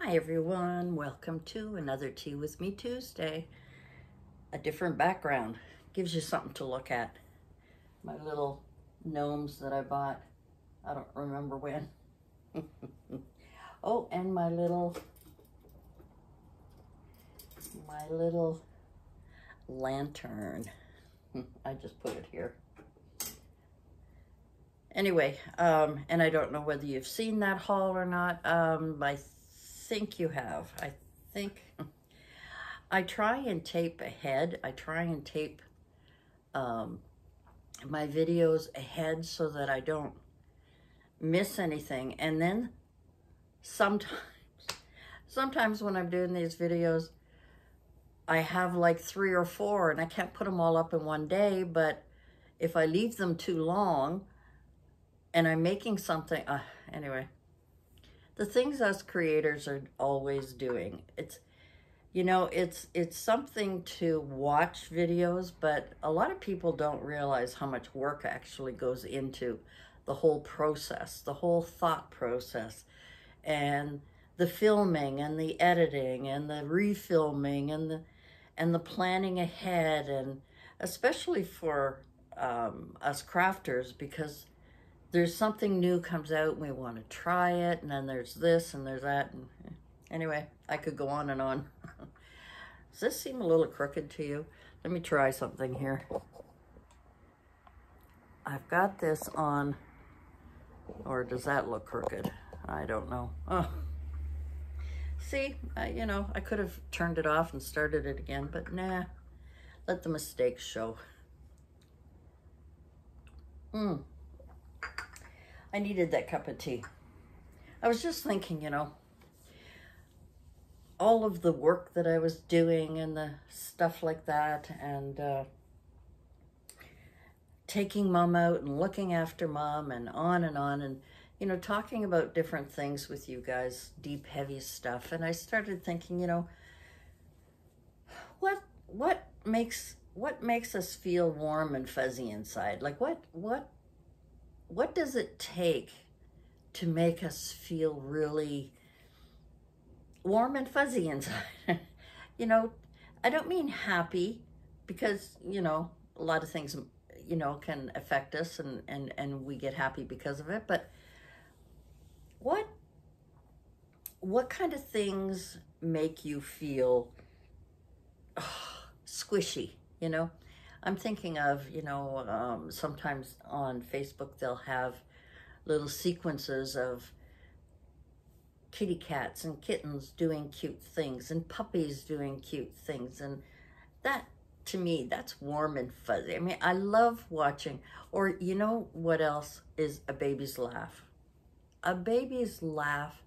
Hi everyone, welcome to another Tea with Me Tuesday. A different background, gives you something to look at. My little gnomes that I bought, I don't remember when. Oh, and my little lantern. I just put it here. Anyway, and I don't know whether you've seen that haul or not. I think you have. I try and tape ahead. I try and tape my videos ahead so that I don't miss anything. And then sometimes when I'm doing these videos, I have like 3 or 4 and I can't put them all up in one day, but if I leave them too long and I'm making something, anyway, the things us creators are always doing, it's something to watch videos, but a lot of people don't realize how much work actually goes into the whole process, the whole thought process, and the filming and the editing and the refilming and the planning ahead, and especially for us crafters, because there's something new comes out and we want to try it, and then there's this and there's that, and anyway, I could go on and on. Does this seem a little crooked to you? Let me try something here. I've got this on, or does that look crooked? I don't know. Oh, see, I could have turned it off and started it again, but nah, let the mistakes show. I needed that cup of tea. I was just thinking, all of the work that I was doing and the stuff like that, and taking mom out and looking after mom and on, and talking about different things with you guys, deep, heavy stuff. And I started thinking, what makes us feel warm and fuzzy inside? Like what does it take to make us feel really warm and fuzzy inside? I don't mean happy, because, a lot of things, can affect us and we get happy because of it. But what kind of things make you feel squishy, I'm thinking of, sometimes on Facebook, they'll have little sequences of kitty cats and kittens doing cute things and puppies doing cute things. And that, to me, that's warm and fuzzy. I mean, I love watching. Or what else is a baby's laugh? A baby's laugh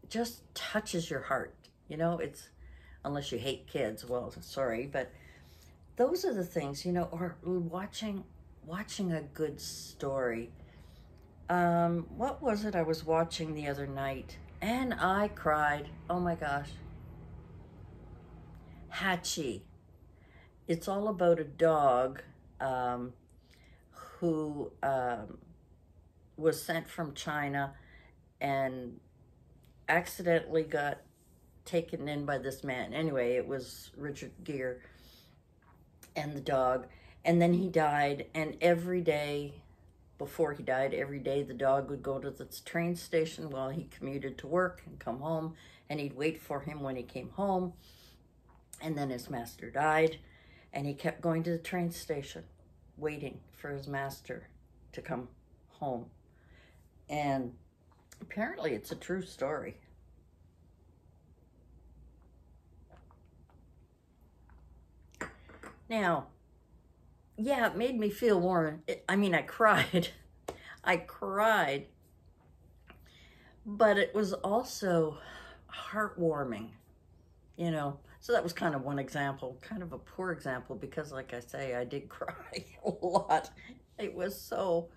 just touches your heart. It's, unless you hate kids, well, sorry, but those are the things, or watching a good story. What was it I was watching the other night and I cried? Oh my gosh. Hachi. It's all about a dog who was sent from China and accidentally got taken in by this man. Anyway, it was Richard Gere and the dog. And then he died, and every day, before he died, every day the dog would go to the train station while he commuted to work and come home, and he'd wait for him when he came home. And then his master died, and he kept going to the train station, waiting for his master to come home. And apparently it's a true story. Now, yeah, it made me feel warm. I mean, I cried. I cried. But it was also heartwarming, So that was kind of one example, kind of a poor example, because like I say, I did cry a lot. It was so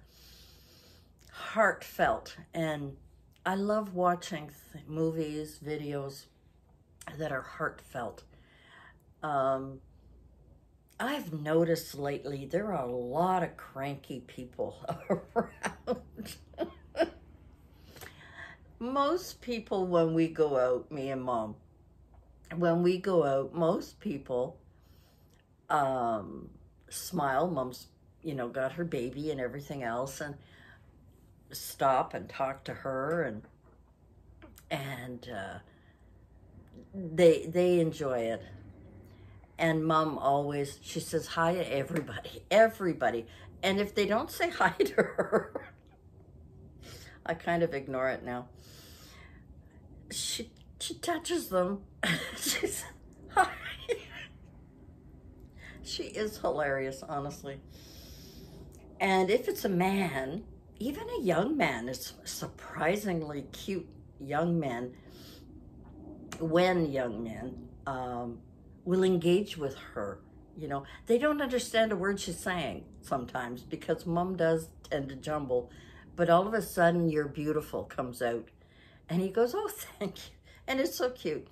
heartfelt. And I love watching movies, videos that are heartfelt. I've noticed lately there are a lot of cranky people around. most people, when we go out, me and Mom, when we go out, most people smile. Mom's, got her baby and everything else, and stop and talk to her, and they enjoy it. And Mom always, she says hi to everybody. And if they don't say hi to her, I kind of ignore it now. She touches them. She says hi. She is hilarious, honestly. And if it's a man, even a young man, it's surprisingly cute young men, when young men will engage with her. They don't understand a word she's saying sometimes because Mom does tend to jumble, but all of a sudden, "You're beautiful" comes out. And he goes, "Oh, thank you." And it's so cute.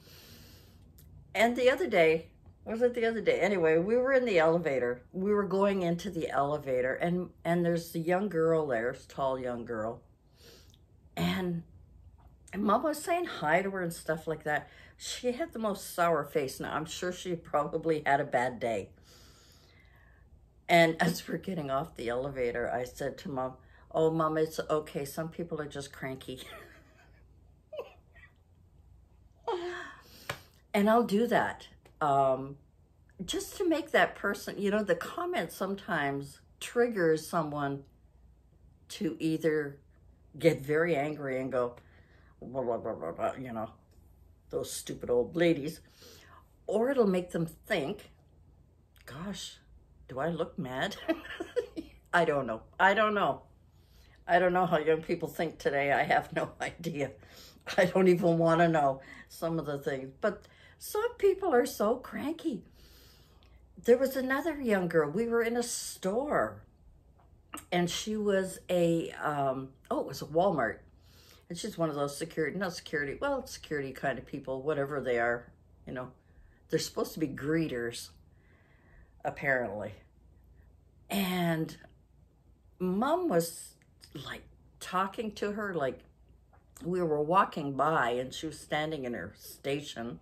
And the other day, was it the other day? Anyway, we were in the elevator. We were going into the elevator, and there's a young girl there, a tall young girl. And Mom was saying hi to her and stuff like that. She had the most sour face. Now, I'm sure she probably had a bad day. And as we're getting off the elevator, I said to Mom, "Oh, Mom, it's okay. Some people are just cranky." And I'll do that. Just to make that person, the comment sometimes triggers someone to either get very angry and go, blah, blah, blah, blah, blah, those stupid old ladies, or it'll make them think, "Gosh, do I look mad?" I don't know. I don't know how young people think today. I have no idea. I don't even want to know some of the things. But some people are so cranky. There was another young girl. We were in a store, and she was it was a Walmart. And she's one of those security kind of people, whatever they are, They're supposed to be greeters, apparently. And Mom was like talking to her, like we were walking by and she was standing in her station,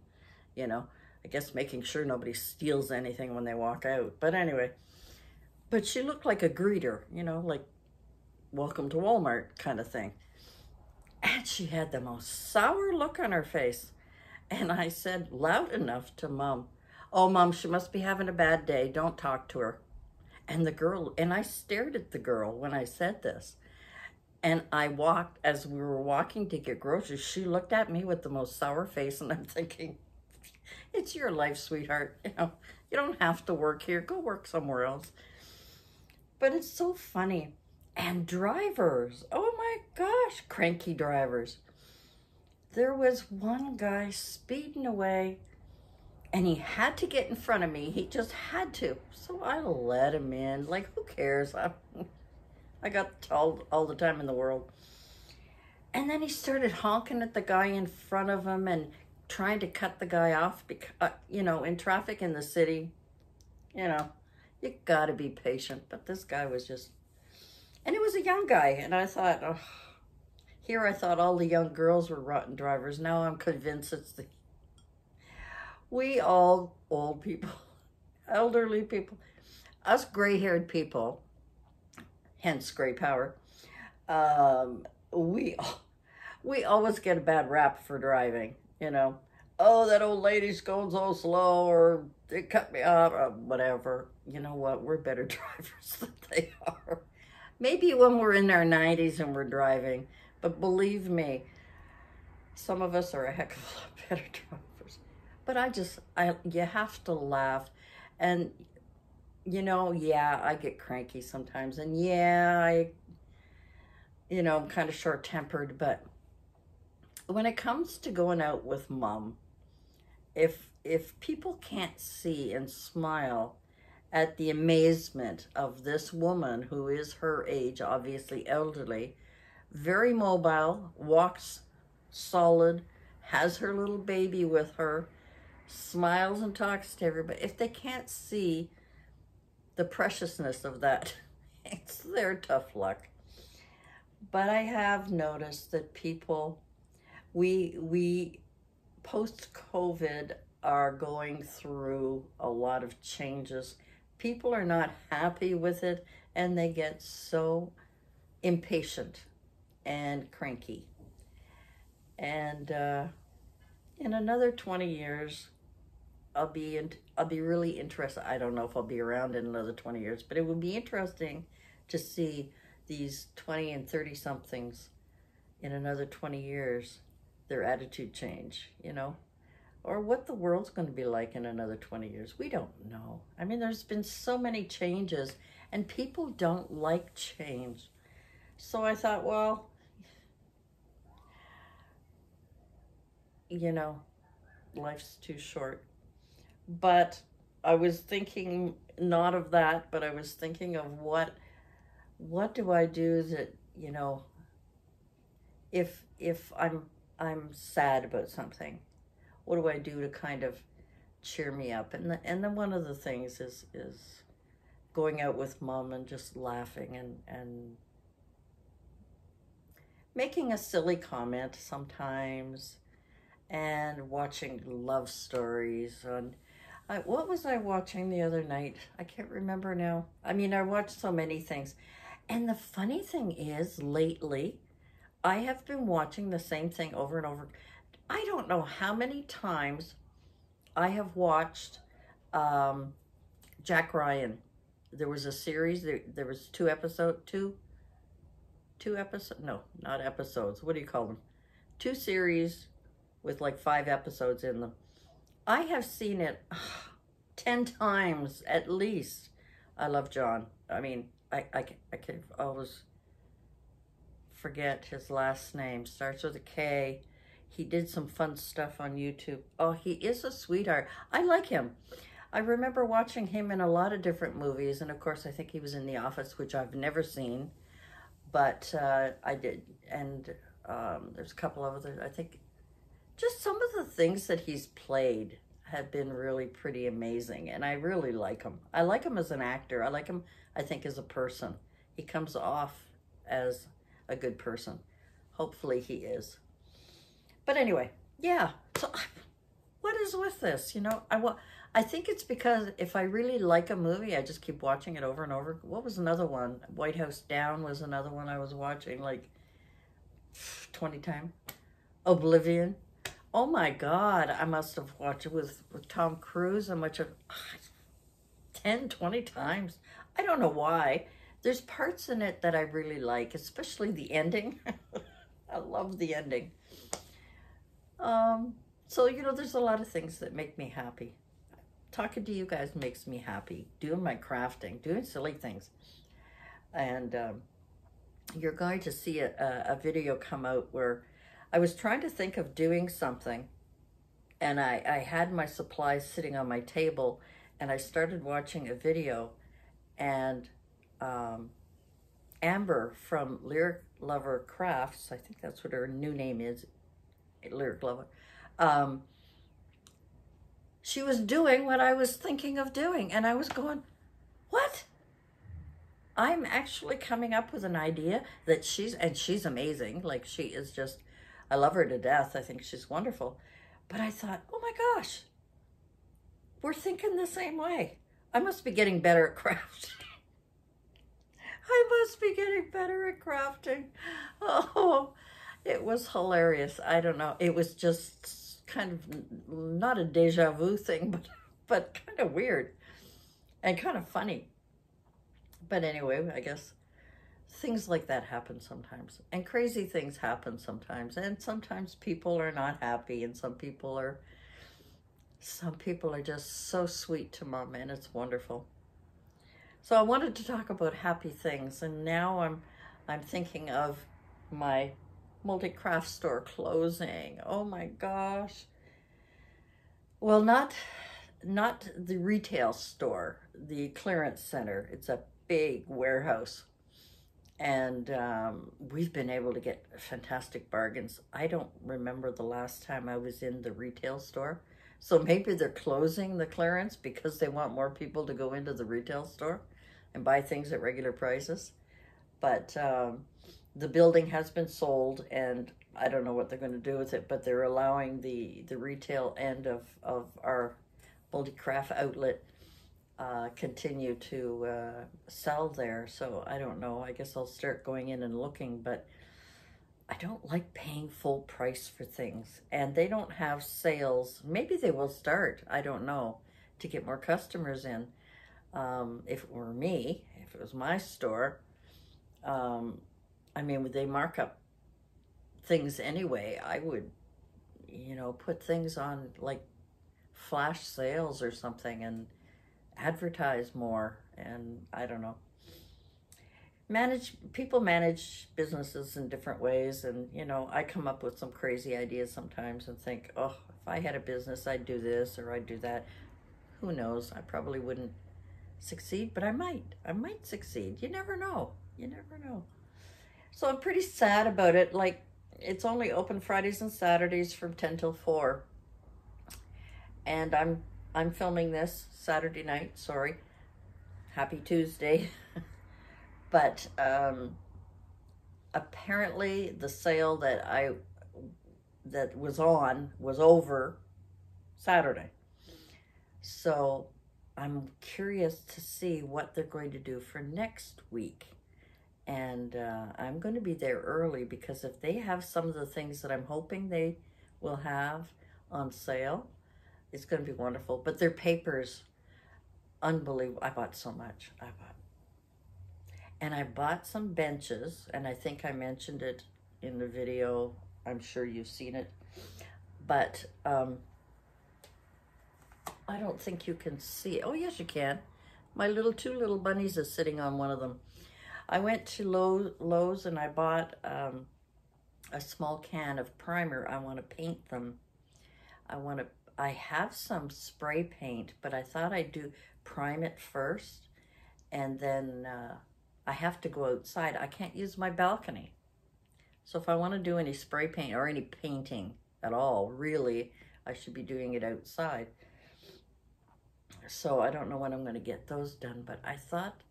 I guess making sure nobody steals anything when they walk out. But anyway, but she looked like a greeter, like "Welcome to Walmart" kind of thing. And she had the most sour look on her face. And I said loud enough to Mom, "Oh, Mom, she must be having a bad day. Don't talk to her." And I stared at the girl when I said this. And as we were walking to get groceries, she looked at me with the most sour face, and I'm thinking, it's your life, sweetheart. You don't have to work here. Go work somewhere else. But it's so funny. And drivers, oh my gosh, cranky drivers. There was one guy speeding away, and he had to get in front of me. He just had to. So I let him in. Like, who cares? I got all the time in the world. And then he started honking at the guy in front of him and trying to cut the guy off because, in traffic in the city, you gotta be patient. But this guy was just, and it was a young guy. And I thought, I thought all the young girls were rotten drivers. Now I'm convinced we all old people, elderly people, us gray-haired people, hence gray power, we always get a bad rap for driving, "Oh, that old lady's going so slow," or "They cut me off," or whatever. You know what? We're better drivers than they are. Maybe when we're in our 90s and we're driving, but believe me, some of us are a heck of a lot better drivers. But you have to laugh. And, I get cranky sometimes. And I'm kind of short-tempered. But when it comes to going out with Mom, if people can't see and smile at the amazement of this woman who is her age, obviously elderly, very mobile, walks solid, has her little baby with her, smiles and talks to everybody. If they can't see the preciousness of that, it's their tough luck. But I have noticed that people We post-COVID are going through a lot of changes. People are not happy with it, and they get so impatient and cranky. And in another 20 years, I'll be really interested. I don't know if I'll be around in another 20 years, but it would be interesting to see these 20 and 30 somethings in another 20 years, their attitude change, you know, or what the world's going to be like in another 20 years. We don't know. I mean, there's been so many changes, and people don't like change. So I thought, well, you know, life's too short. But I was thinking not of that, but I was thinking of what do I do that, you know, if I'm sad about something, what do I do to kind of cheer me up? And then one of the things is going out with mom and just laughing and making a silly comment sometimes, and watching love stories on. What was I watching the other night? I can't remember now. I mean, I watched so many things. And the funny thing is, lately, I have been watching the same thing over and over. I don't know how many times I have watched Jack Ryan. There was a series, there was two episodes, no, not episodes. What do you call them? Two series with like 5 episodes in them. I have seen it 10 times at least. I love John. I mean, I can always forget his last name. Starts with a K. He did some fun stuff on YouTube. Oh, he is a sweetheart. I like him. I remember watching him in a lot of different movies. And of course, I think he was in The Office, which I've never seen. But I did. And there's a couple of others. I think just some of the things that he's played have been really pretty amazing, and I really like him. I like him as an actor. I like him, I think, as a person. He comes off as a good person. Hopefully he is. But anyway, yeah. So what is with this? You know, I think it's because if I really like a movie, I just keep watching it over and over. What was another one? White House Down was another one I was watching like 20 times. Oblivion. Oh my God, I must have watched it with Tom Cruise and much of 10, 20 times. I don't know why. There's parts in it that I really like, especially the ending. I love the ending. So, you know, there's a lot of things that make me happy. Talking to you guys makes me happy. Doing my crafting, doing silly things. And you're going to see a video come out where I was trying to think of doing something, and I had my supplies sitting on my table, and I started watching a video, and Amber from Lyric Lover Crafts, I think that's what her new name is, Lyric Lover, she was doing what I was thinking of doing, and I was going, what? I'm actually coming up with an idea that she's amazing, like she is just, I love her to death. I think she's wonderful. But I thought, oh my gosh, we're thinking the same way. I must be getting better at crafting. I must be getting better at crafting. Oh, it was hilarious. I don't know. It was just kind of not a deja vu thing, but kind of weird and kind of funny. But anyway, I guess things like that happen sometimes, and crazy things happen sometimes, and sometimes people are not happy, and some people are just so sweet to mom, and it's wonderful. So I wanted to talk about happy things, and now I'm thinking of my multi-craft store closing. Oh my gosh. Well, not the retail store, the clearance center. It's a big warehouse. And we've been able to get fantastic bargains. I don't remember the last time I was in the retail store. So maybe they're closing the clearance because they want more people to go into the retail store and buy things at regular prices. But the building has been sold, and I don't know what they're going to do with it, but they're allowing the retail end of our multi-craft outlet continue to sell there. So I don't know. I guess I'll start going in and looking, but I don't like paying full price for things. And they don't have sales. Maybe they will start, I don't know, to get more customers in. If it were me, if it was my store, I mean, would they mark up things anyway? I would, you know, put things on like flash sales or something and advertise more. And I don't know. People manage businesses in different ways, and you know, I come up with some crazy ideas sometimes and think, oh, if I had a business, I'd do this or I'd do that. Who knows? I probably wouldn't succeed, but I might succeed. You never know. You never know. So I'm pretty sad about it. Like, it's only open Fridays and Saturdays from 10 till 4. And I'm filming this Saturday night, sorry. Happy Tuesday. But apparently the sale that was over Saturday. So I'm curious to see what they're going to do for next week. And I'm going to be there early, because if they have some of the things that I'm hoping they will have on sale, it's going to be wonderful. But their papers, unbelievable. I bought so much. And I bought some benches, and I think I mentioned it in the video. I'm sure you've seen it. But I don't think you can see it. Oh, yes, you can. My two little bunnies is sitting on one of them. I went to Lowe's and I bought a small can of primer. I want to paint them. I have some spray paint, but I thought I'd prime it first, and then I have to go outside. I can't use my balcony. So if I want to do any spray paint or any painting at all, really, I should be doing it outside. So I don't know when I'm going to get those done, but I thought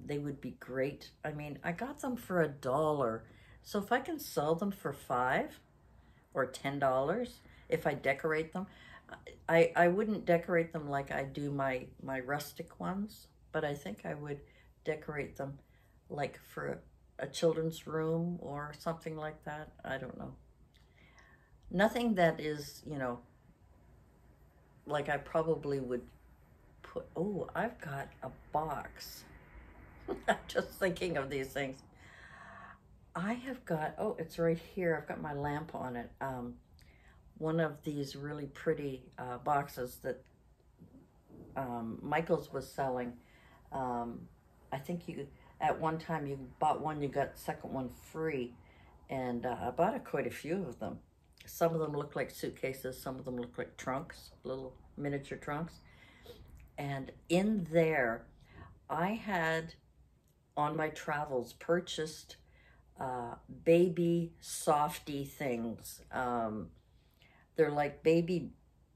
they would be great. I mean, I got them for $1. So if I can sell them for $5 or $10, if I decorate them, I wouldn't decorate them like I do my rustic ones, but I think I would decorate them like for a children's room or something like that. I don't know. Nothing that is, you know, like I probably would put, oh, I've got a box. I'm just thinking of these things. I have got, oh, it's right here. I've got my lamp on it. One of these really pretty boxes that Michael's was selling. I think at one time you bought one, you got the second one free. And I bought quite a few of them. Some of them look like suitcases. Some of them look like trunks, little miniature trunks. And in there, I had, on my travels, purchased baby softy things. They're like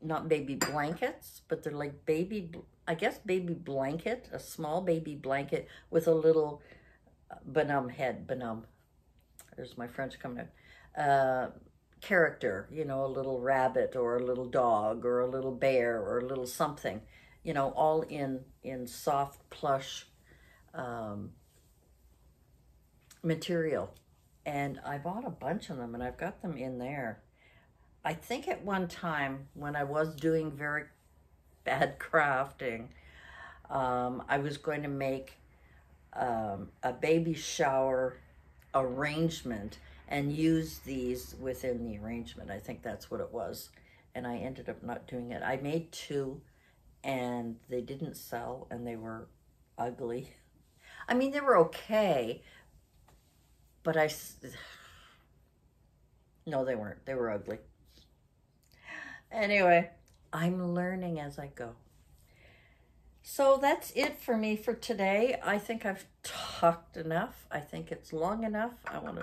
not baby blankets, but they're like I guess baby blanket, a small baby blanket with a little head. There's my French coming out. Character, you know, a little rabbit or a little dog or a little bear or a little something, you know, all in soft plush material. And I bought a bunch of them, and I've got them in there. I think at one time when I was doing very bad crafting, I was going to make a baby shower arrangement and use these within the arrangement. I think that's what it was. And I ended up not doing it. I made 2, and they didn't sell, and they were ugly. I mean, they were okay, but no, they weren't. They were ugly. Anyway, I'm learning as I go. So that's it for me for today. I think I've talked enough. I think it's long enough. I'm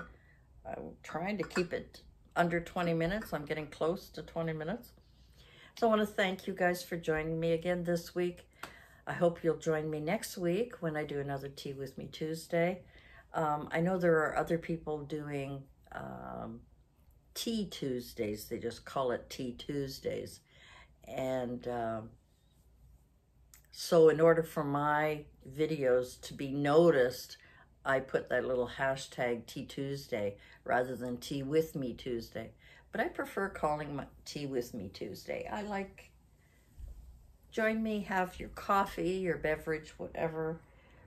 trying to keep it under 20 minutes. I'm getting close to 20 minutes. So I want to thank you guys for joining me again this week. I hope you'll join me next week when I do another Tea With Me Tuesday. I know there are other people doing Tea Tuesdays. They just call it Tea Tuesdays. And so in order for my videos to be noticed, I put that little hashtag Tea Tuesday rather than Tea With Me Tuesday. But I prefer calling my Tea With Me Tuesday. I like, join me, have your coffee, your beverage, whatever.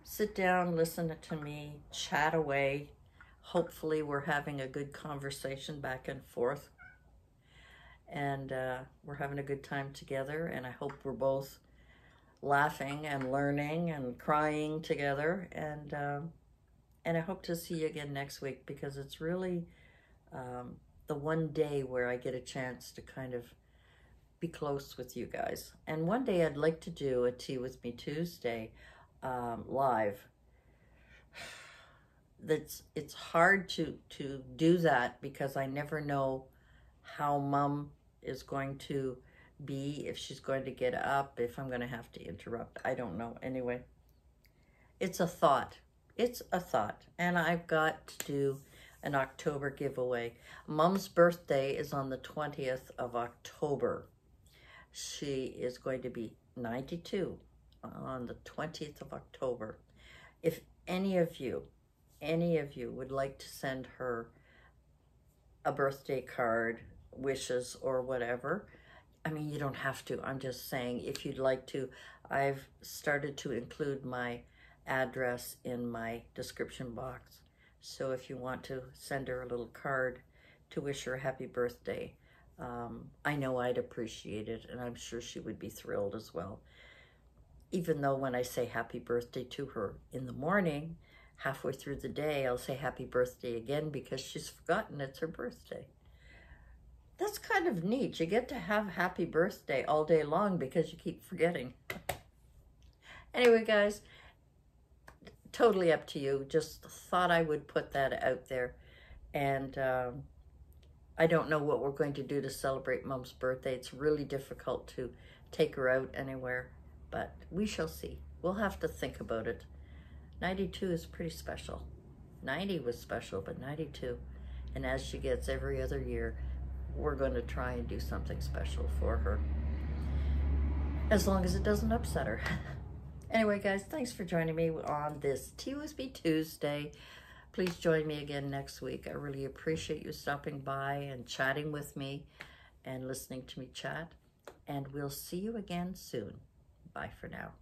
Sit down, listen to me, chat away. Hopefully we're having a good conversation back and forth. And we're having a good time together. And I hope we're both laughing and learning and crying together. And I hope to see you again next week, because it's really the one day where I get a chance to kind of be close with you guys. And one day I'd like to do a Tea With Me Tuesday live. It's hard to do that because I never know how Mom is going to be, if she's going to get up, if I'm going to have to interrupt. I don't know. Anyway, it's a thought. It's a thought. And I've got to do an October giveaway. Mom's birthday is on the 20th of October. She is going to be 92 on the 20th of October. If any of you would like to send her a birthday card, wishes, or whatever, I mean, you don't have to. I'm just saying, if you'd like to, I've started to include my address in my description box. So if you want to send her a little card to wish her a happy birthday, I know I'd appreciate it, and I'm sure she would be thrilled as well. Even though when I say happy birthday to her in the morning, halfway through the day, I'll say happy birthday again because she's forgotten it's her birthday. That's kind of neat. You get to have happy birthday all day long because you keep forgetting. Anyway, guys, totally up to you. Just thought I would put that out there. And I don't know what we're going to do to celebrate Mom's birthday. It's really difficult to take her out anywhere, but we shall see. We'll have to think about it. 92 is pretty special. 90 was special, but 92. And as she gets every other year, we're going to try and do something special for her, as long as it doesn't upset her. Anyway, guys, thanks for joining me on this Tea With Me Tuesday. Please join me again next week. I really appreciate you stopping by and chatting with me and listening to me chat. And we'll see you again soon. Bye for now.